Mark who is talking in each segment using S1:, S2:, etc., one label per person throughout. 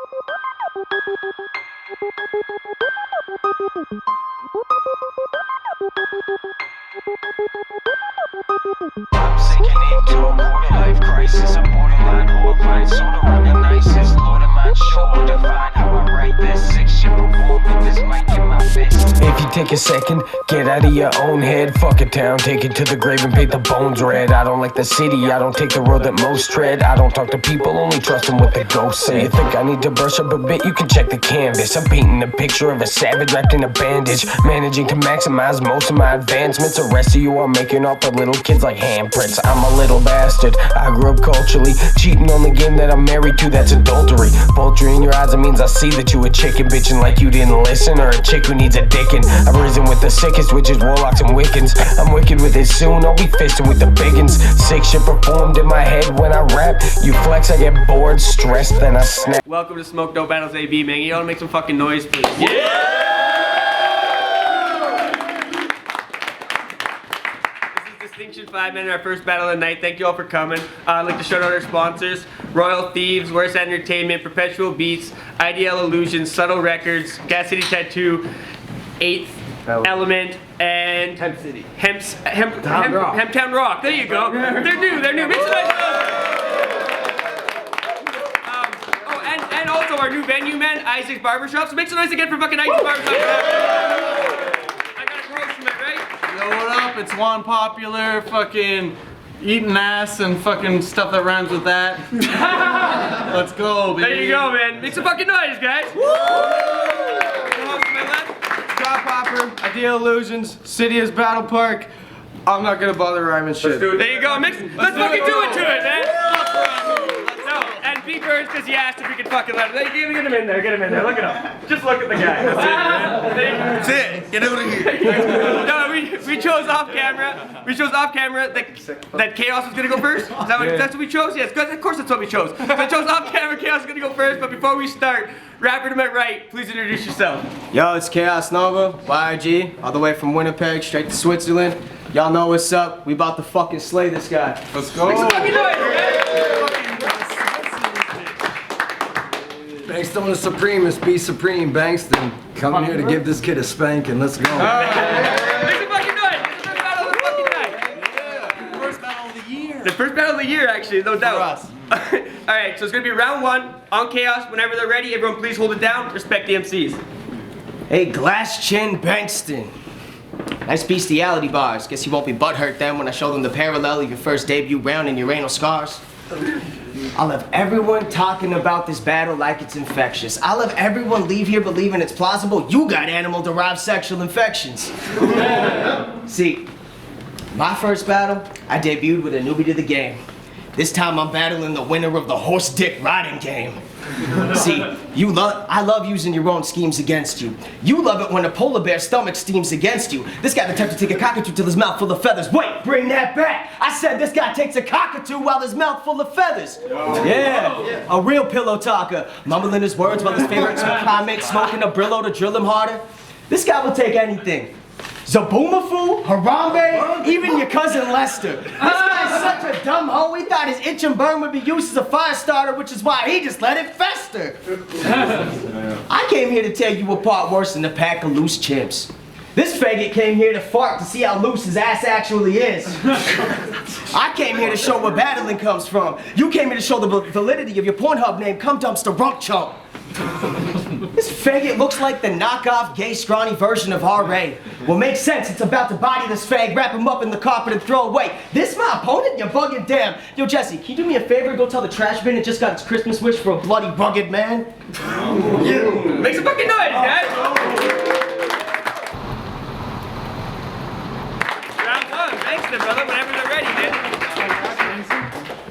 S1: I'm sinking into a quarter-life crisis. A borderline horrifying, sort of running nicest. Lord, I'm not sure define how I write this. Sick shit perform with this mic in my fist.
S2: If you take a second, get out of your own head. Fuck a town, take it to the grave and paint the bones red. I don't like the city, I don't take the road that most tread. I don't talk to people, only trust them what the ghosts say. You think I need to brush up a bit, you can check the canvas. I'm painting a picture of a savage wrapped in a bandage, managing to maximize most of my advancements. The rest of you are making off the little kids like handprints. I'm a little bastard, I grew up culturally, cheating on the game that I'm married to, that's adultery. Poultry in your eyes, it means I see that you a chicken bitching like you didn't listen, or a chick who needs a dickin'. I've risen with the sickest, which is warlocks and wiccans. I'm wicked with it soon, I'll be fisting with the biggins. Sick shit performed in my head when I rap. You flex, I get bored, stressed, then I snap.
S3: Welcome to Smoke Dope Battles AB, man. You wanna make some fucking noise, please? Yeah! Distinction 5 men in our first battle of the night. Thank you all for coming. I'd like to shout out our sponsors: Royal Thieves, Worst Entertainment, Perpetual Beats, IDL Illusions, Subtle Records, Gas City Tattoo, 8th Element, and Hemptown Rock. There you go. They're new. Make some noise. And also our new venue, man, Isaac's Barbershop. So make some noise again for fucking Isaac's Barbershop. I got a gross from it, right?
S4: Yo, what up? It's Juan Popular, fucking eating ass and fucking stuff that rhymes with that. Let's go, baby.
S3: There you go, man. Make some fucking noise, guys. Woo!
S5: Drop Hopper, Ideal Illusions, City is Battle Park. I'm not gonna bother rhyming shit.
S3: There you go. Let's fucking do it to it, man. No, and B Birds, because he asked if we could fucking let him. Get him in there. Look at him. Just look at the guy.
S4: That's it. Get out of here.
S3: No, we chose off camera. We chose off camera that Chaos was gonna go first. Is that that's what we chose? Yes, of course that's what we chose. So I chose off camera. Chaos is gonna go first. But before we start, rapper to my right, please introduce yourself.
S5: Yo, it's Chaos Nova, YG, all the way from Winnipeg, straight to Switzerland. Y'all know what's up. We about to fucking slay this guy.
S4: Let's go.
S3: Make some fucking noise, man.
S6: Bengston is supreme, it's be supreme, Bengston. Coming here to give this kid a spanking, let's go.
S3: Make some fucking noise. It's the first battle of the fucking night.
S4: Yeah. First battle of the year.
S3: The first battle of the year, actually, no doubt.
S4: For us.
S3: Alright, so it's gonna be round 1 on Chaos. Whenever they're ready, everyone please hold it down. Respect the MCs.
S5: Hey, Glass Chin Bengston. Nice bestiality bars. Guess you won't be butthurt then when I show them the parallel of your first debut round and your anal scars. I'll have everyone talking about this battle like it's infectious. I'll have everyone leave here believing it's plausible you got animal-derived sexual infections. See, my first battle, I debuted with a newbie to the game. This time I'm battling the winner of the horse dick riding game. See, I love using your own schemes against you. You love it when a polar bear's stomach steams against you. This guy attempts to take a cockatoo till his mouth full of feathers. Wait, bring that back. I said this guy takes a cockatoo while his mouth full of feathers. Yeah, a real pillow talker, mumbling his words while his favorite primate smoking a Brillo to drill him harder. This guy will take anything. Zaboomafoo, Harambe, even your cousin Lester. This guy's such a dumb hoe, he thought his itch and burn would be used as a fire starter, which is why he just let it fester. I came here to tear you apart worse than a pack of loose chips. This faggot came here to fart to see how loose his ass actually is. I came here to show where battling comes from. You came here to show the validity of your Pornhub name, Cum Dumpster Rump Chump. This faggot looks like the knockoff gay scrawny version of R.A. Well, makes sense, it's about to body this fag, wrap him up in the carpet and throw away. This my opponent? You're bugging damn. Yo, Jesse, can you do me a favor? Go tell the trash bin it just got its Christmas wish for a bloody rugged man.
S3: Yeah. Make some fucking noise, guys. Round 1, thanks, brother. Whenever they're ready, man.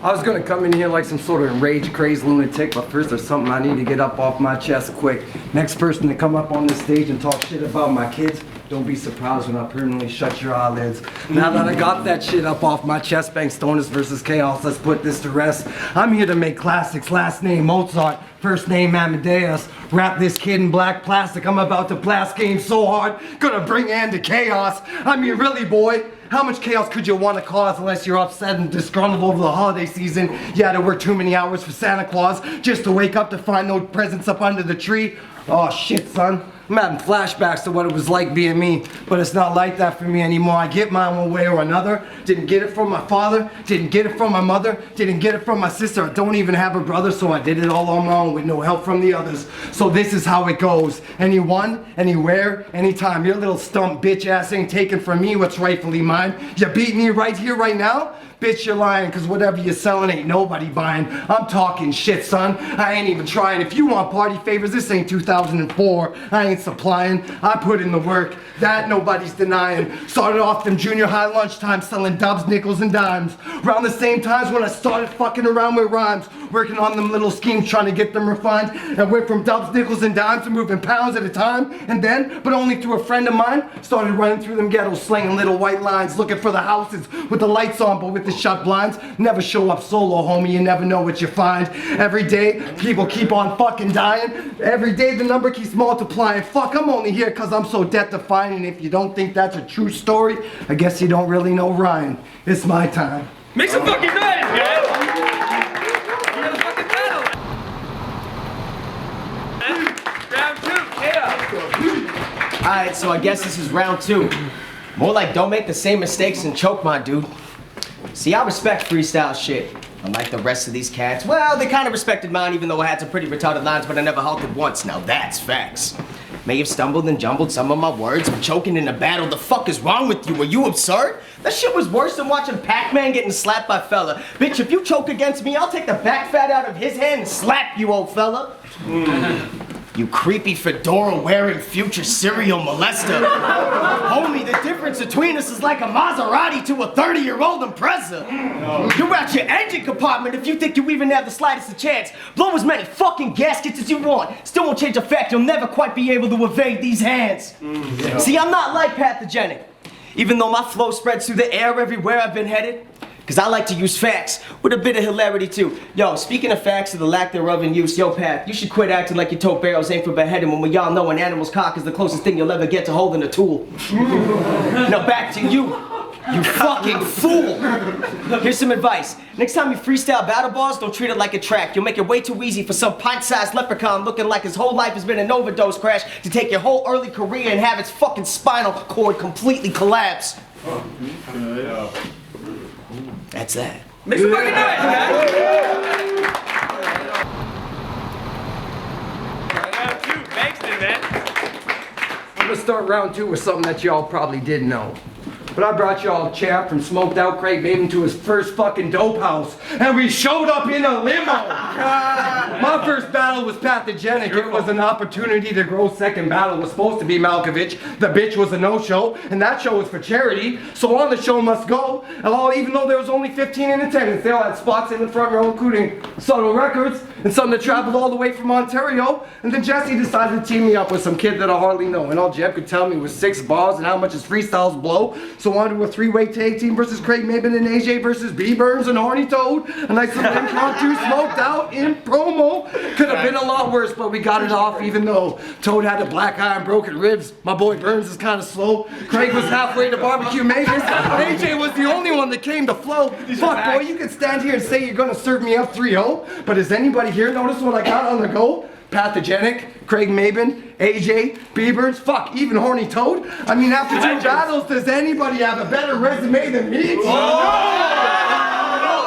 S6: I was gonna come in here like some sort of rage-crazed lunatic, but first there's something I need to get up off my chest quick. Next person to come up on this stage and talk shit about my kids, don't be surprised when I permanently shut your eyelids. Now that I got that shit up off my chest, Bengston versus Chaos, let's put this to rest. I'm here to make classics, last name Mozart, first name Amadeus. Wrap this kid in black plastic, I'm about to blast game so hard, gonna bring end to chaos. I mean really boy, How much chaos could you want to cause unless you're upset and disgruntled over the holiday season? You had to work too many hours for Santa Claus just to wake up to find no presents up under the tree? Oh shit, son. I'm having flashbacks to what it was like being me, but it's not like that for me anymore. I get mine one way or another. Didn't get it from my father, didn't get it from my mother, didn't get it from my sister. I don't even have a brother, so I did it all on my own with no help from the others. So this is how it goes. Anyone, anywhere, anytime. Your little stump bitch ass ain't taking from me what's rightfully mine. You beat me right here, right now? Bitch, you're lying, cause whatever you're selling ain't nobody buying. I'm talking shit, son. I ain't even trying. If you want party favors, this ain't 2004. I ain't supplying. I put in the work. That nobody's denying. Started off them junior high lunchtime selling dubs, nickels, and dimes. Around the same times when I started fucking around with rhymes. Working on them little schemes, trying to get them refined. And went from dubs, nickels, and dimes to moving pounds at a time. And then, but only through a friend of mine, started running through them ghettos, slinging little white lines, looking for the houses with the lights on, but with the shut blinds. Never show up solo, homie, you never know what you find. Every day, people keep on fucking dying. Every day, the number keeps multiplying. Fuck, I'm only here cause I'm so death-defying. And if you don't think that's a true story, I guess you don't really know Ryan. It's my time.
S3: Make some fucking noise, guys! We got a fucking battle! Round 2, Caos!
S5: Alright, so I guess this is round 2. More like don't make the same mistakes and choke, my dude. See, I respect freestyle shit. Unlike the rest of these cats, well, they kind of respected mine even though I had some pretty retarded lines, but I never halted once. Now that's facts. May have stumbled and jumbled some of my words, but choking in a battle, the fuck is wrong with you? Are you absurd? That shit was worse than watching Pac-Man getting slapped by fella. Bitch, if you choke against me, I'll take the back fat out of his hand and slap you, old fella. You creepy fedora-wearing future serial molester. Homie, the difference between us is like a Maserati to a 30-year-old Impreza. You're out your engine compartment if you think you even have the slightest chance. Blow as many fucking gaskets as you want. Still won't change the fact you'll never quite be able to evade these hands. See, I'm not like pathogenic. Even though my flow spreads through the air everywhere I've been headed. Cause I like to use facts with a bit of hilarity too. Yo, speaking of facts or the lack thereof in use, yo Pat, you should quit acting like your tote barrels ain't for beheading when we all know an animal's cock is the closest thing you'll ever get to holding a tool. Now back to you, you fucking fool. Here's some advice. Next time you freestyle battle bars, don't treat it like a track. You'll make it way too easy for some pint-sized leprechaun looking like his whole life has been an overdose crash to take your whole early career and have its fucking spinal cord completely collapse. That's that.
S3: Make some fucking noise, guys! Round 2, Bengston, man.
S6: I'm gonna start round 2 with something that y'all probably didn't know. But I brought y'all a chap from smoked out Craig Maven to his first fucking dope house. And we showed up in a limo. My first battle was pathogenic. It was an opportunity to grow. Second battle was supposed to be Malkovich. The bitch was a no-show. And that show was for charity. So on the show must go. And even though there was only 15 in attendance, they all had spots in the front row, including Subtle Records and some that traveled all the way from Ontario. And then Jesse decided to team me up with some kid that I hardly know. And all Jeff could tell me was 6 bars and how much his freestyles blow. So on to a 3-way tag team versus Craig Maben and AJ versus B Burns and Horny Toad. A nice little impromptu smoked out in promo. Could have been a lot worse, but we got it off even though Toad had a black eye and broken ribs. My boy Burns is kind of slow. Craig was halfway to barbecue Maven. AJ was the only one that came to flow. Fuck boy, you can stand here and say you're gonna serve me up 3-0, but does anybody here notice what I got on the go? Pathogenic, Craig Maben, AJ, Beavers, fuck, even Horny Toad. I mean, after 2 battles, does anybody have a better resume than me? Oh!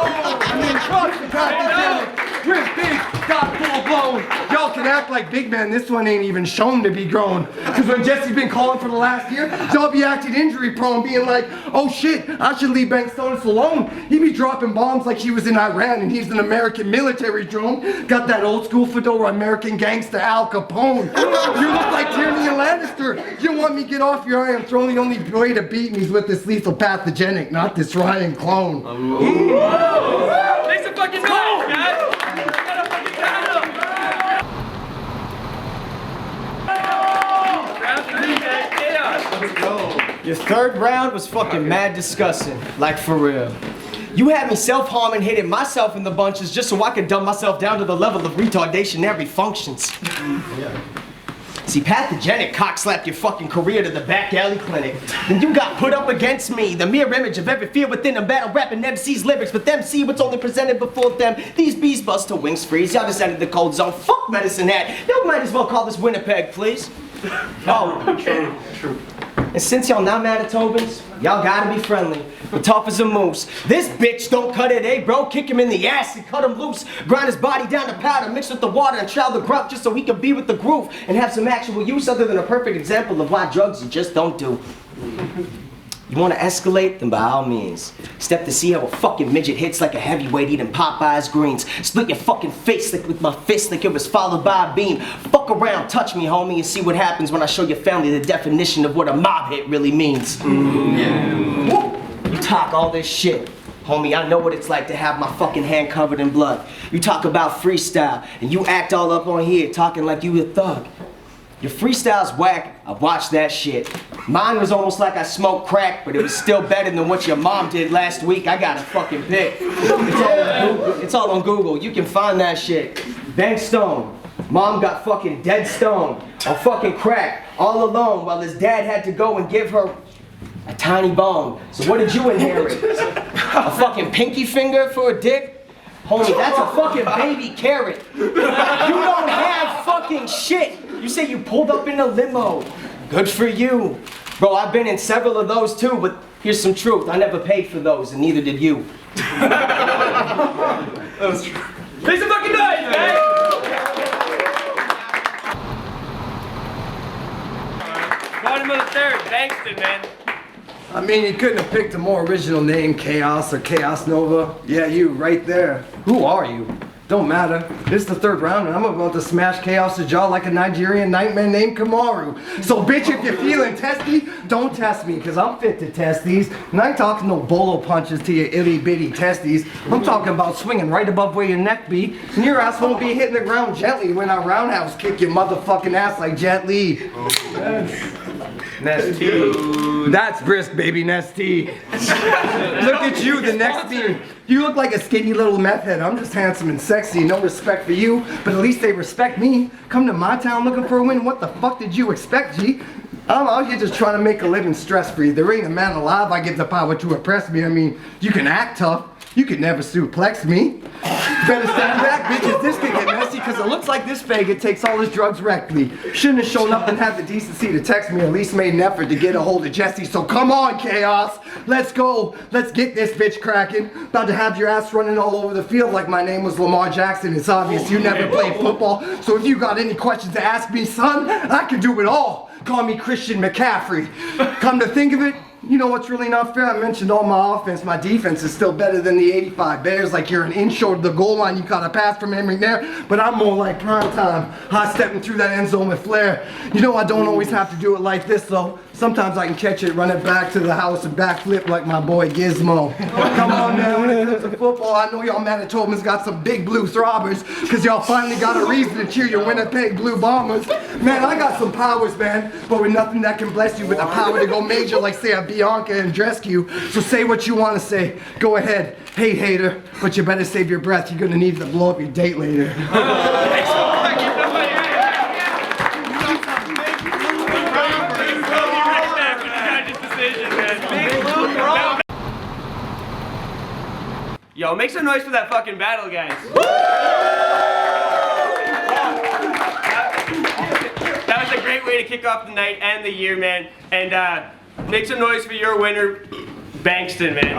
S6: I mean, fuck the Pathogenic, Rip Big, got full blown. Y'all can act like big man, this one ain't even shown to be grown. Cause when Jesse's been calling for the last year, y'all be acting injury prone, being like, oh shit, I should leave Bengston alone. He be dropping bombs like he was in Iran and he's an American military drone. Got that old school fedora American gangster Al Capone. You look like Tyranny and Lannister. You want me to get off your iron throne? The only way to beat me is with this lethal pathogenic, not this Ryan clone.
S3: Make some fucking noise, guys! We got a fucking battle! Round 3, man. Caos! Let's go.
S5: Your third round was fucking mad disgusting. Like for real. You had me self-harming, hitting myself in the bunches just so I could dumb myself down to the level of retardationary functions. See, pathogenic cock slapped your fucking career to the back alley clinic. Then you got put up against me, the mere image of every fear within a battle rapping MC's lyrics, but them see what's only presented before them. These bees bust till wings freeze. Y'all just entered the cold zone. Fuck medicine hat. Y'all might as well call this Winnipeg, please. Oh, true. And since y'all not Manitobans, y'all gotta be friendly. But tough as a moose. This bitch don't cut it, eh, bro? Kick him in the ass and cut him loose. Grind his body down to powder, mix with the water and shroud the grunt just so he can be with the groove and have some actual use other than a perfect example of why drugs you just don't do. You wanna escalate? Then by all means. Step to see how a fucking midget hits like a heavyweight eating Popeye's greens. Split your fucking face like with my fist like it was followed by a beam. Fuck around, touch me, homie, and see what happens when I show your family the definition of what a mob hit really means. Yeah. You talk all this shit. Homie, I know what it's like to have my fucking hand covered in blood. You talk about freestyle, and you act all up on here talking like you a thug. Your freestyle's whack, I watched that shit. Mine was almost like I smoked crack, but it was still better than what your mom did last week. I got a fucking pic. It's all on Google. You can find that shit. Bengston. Mom got fucking dead stone on fucking crack all alone while his dad had to go and give her a tiny bone. So what did you inherit? A fucking pinky finger for a dick? Homie, that's a fucking baby carrot. You don't have fucking shit. You say you pulled up in a limo. Good for you. Bro, I've been in several of those too, but here's some truth. I never paid for those, and neither did you.
S3: That was true. Make some fucking noise, man! Bottom of the third, Bengston, man.
S6: I mean, you couldn't have picked a more original name, Caos or Chaos Nova. Yeah, you, right there. Who are you? Don't matter. This is the third round and I'm about to smash Chaos' jaw like a Nigerian nightmare named Kamaru. So bitch, if you're feeling testy, don't test me, cause I'm fit to test these. And I ain't talking no bolo punches to your itty bitty testes. I'm talking about swinging right above where your neck be, and your ass won't be hitting the ground gently when I roundhouse kick your motherfucking ass like Jet Li. Nesty. That's brisk, baby, Nesty. Look at you, the next team. You look like a skinny little meth head. I'm just handsome and sexy. No respect for you, but at least they respect me. Come to my town looking for a win. What the fuck did you expect, G? I'm out here just trying to make a living stress-free. There ain't a man alive I get the power to impress me. I mean, you can act tough. You could never suplex me. Better stand back, bitches. This could get messy because it looks like this faggot takes all his drugs rectally. Shouldn't have shown up and had the decency to text me, or at least made an effort to get a hold of Jesse. So come on, Chaos. Let's go. Let's get this bitch cracking. About to have your ass running all over the field like my name was Lamar Jackson. It's obvious you never played football. So if you got any questions to ask me, son, I can do it all. Call me Christian McCaffrey. Come to think of it, you know what's really not fair? I mentioned all my offense. My defense is still better than the 85 Bears. Like you're an inch short of the goal line. You caught a pass from Henry there, but I'm more like prime time. Hot stepping through that end zone with flair. You know I don't always have to do it like this though. Sometimes I can catch it, run it back to the house and backflip like my boy Gizmo. Come on man, when it comes to football, I know y'all Manitobans got some big blue throbbers because y'all finally got a reason to cheer your Winnipeg Blue Bombers. Man, I got some powers, man, but with nothing that can bless you with the power to go major like say a Bianca and Andreescu. So say what you want to say. Go ahead, hate hater, but you better save your breath. You're gonna need to blow up your date later.
S3: Yo, make some noise for that fucking battle, guys. That was a great way to kick off the night and the year, man. And make some noise for your winner, Bengston, man.